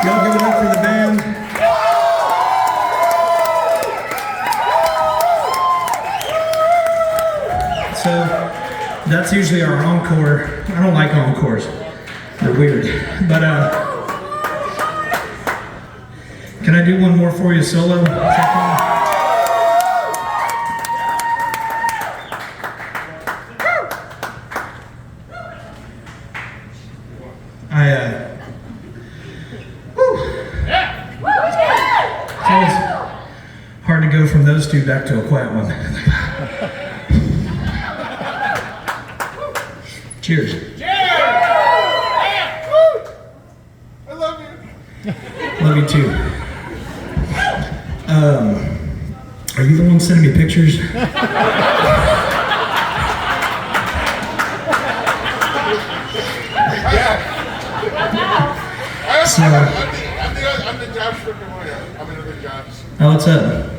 Y'all give it up for the band. So that's usually our encore. I don't like encores. They're weird. But can I do one more for you solo? It's always hard to go from those two back to a quiet one. Cheers. I love you. Love you too. Are you the one sending me pictures? I'm the job stripping lawyer. I'm in other jobs. Oh, what's up?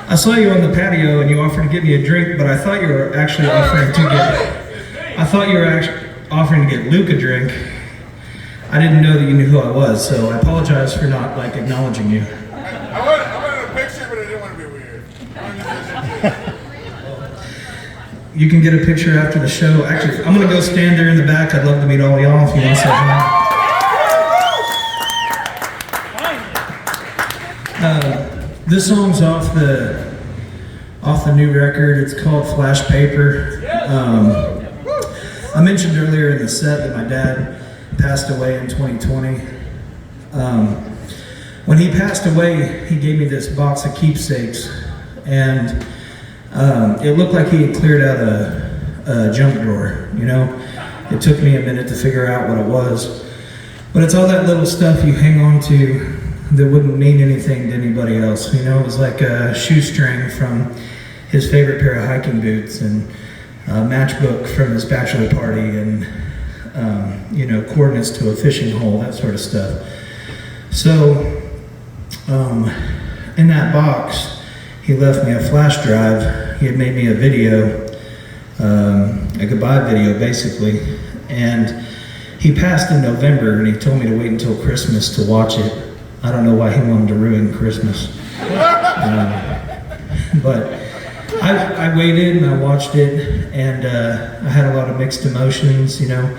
I saw you on the patio and you offered to get me a drink, but I thought you were actually offering to get Luke a drink. I didn't know that you knew who I was, so I apologize for not acknowledging you. I wanted a picture, but I didn't want to be weird. You can get a picture after the show. Actually, I'm gonna go stand there in the back. I'd love to meet all y'all if you want to say hi. This song's off the new record. It's called Flash Paper. I mentioned earlier in the set that my dad passed away in 2020. When he passed away, he gave me this box of keepsakes, and it looked like he had cleared out a junk drawer. You know, it took me a minute to figure out what it was, but it's all that little stuff you hang on to that wouldn't mean anything to anybody else. You know, it was like a shoestring from his favorite pair of hiking boots, and a matchbook from his bachelor party, and you know, coordinates to a fishing hole, that sort of stuff. So in that box, he left me a flash drive. He had made me a video, a goodbye video basically, and he passed in November, and he told me to wait until Christmas to watch it. I don't know why he wanted to ruin Christmas. But I waited and I watched it, and I had a lot of mixed emotions. You know,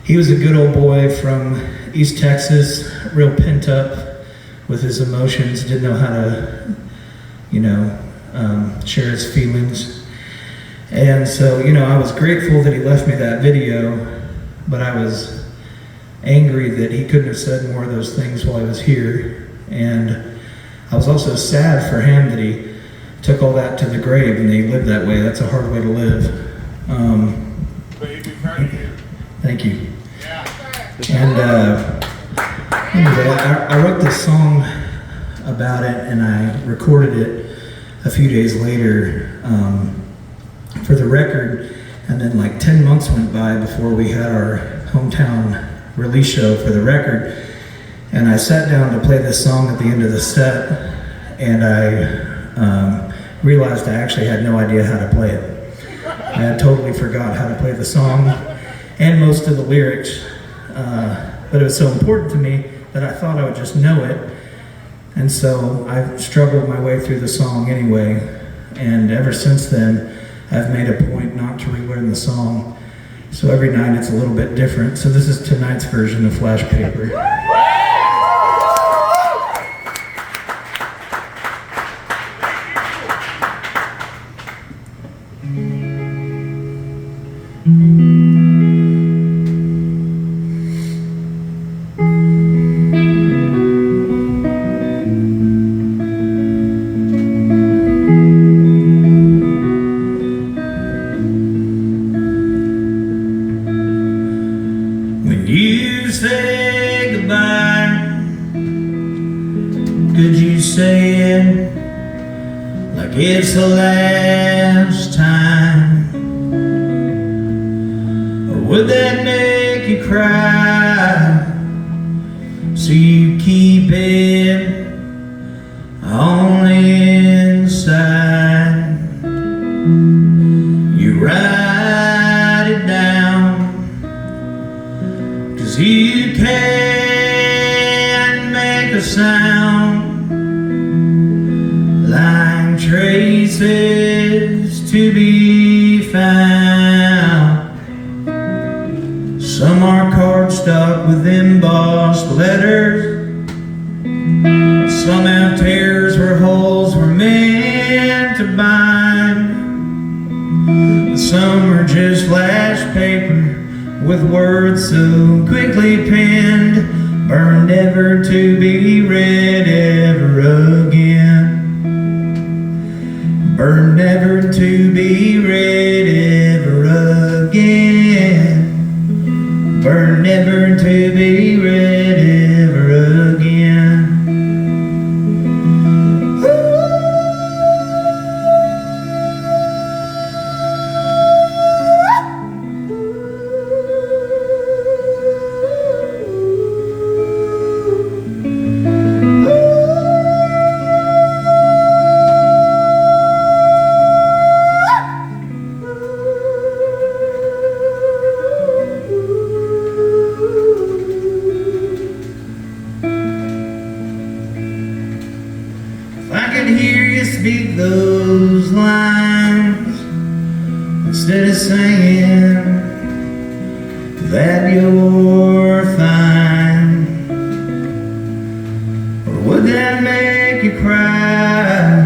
he was a good old boy from East Texas, real pent up with his emotions, didn't know how to, you know, share his feelings. And so, you know, I was grateful that he left me that video, but I was angry that he couldn't have said more of those things while I was here. And I was also sad for him that he took all that to the grave and he lived that way. That's a hard way to live. Thank you. And anyway, I wrote this song about it, and I recorded it a few days later for the record. And then like 10 months went by before we had our hometown release show for the record. And I sat down to play this song at the end of the set, and I realized I actually had no idea how to play it. I had totally forgot how to play the song and most of the lyrics, but it was so important to me that I thought I would just know it. And so I struggled my way through the song anyway, and ever since then I've made a point not to relearn the song. So every night it's a little bit different. So this is tonight's version of Flash Paper. When you say goodbye, could you say it like it's the last time? Or would that make you cry, so you keep it only inside? You write it down, 'cause you can't a sound like traces to be found. Some are cardstock with embossed letters. Some have tears where holes were meant to bind. Some are just flash paper with words so quickly penned, burned never to be read ever again. Burned never to be read ever again. Burned never to be read ever again. I could hear you speak those lines instead of singing that you're fine. Or would that make you cry?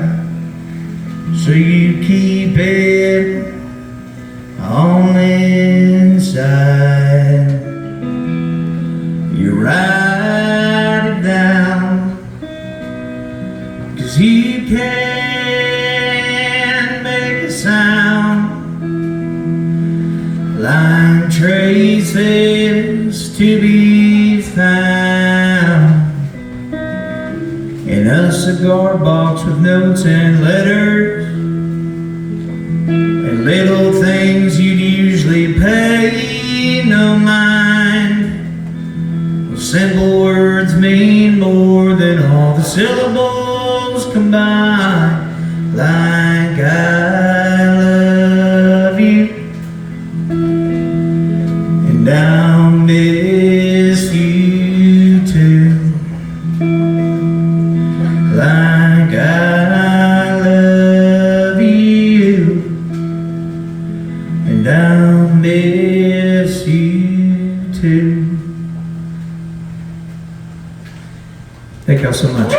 So you keep it on the inside. You write it down, 'cause you can make a sound like traces to be found in a cigar box with notes and letters and little things you'd usually pay no mind. Well, simple words mean more than all the syllables combined. Like I love you and I'll miss you too. Like I love you and I'll miss you too. Thank y'all so much.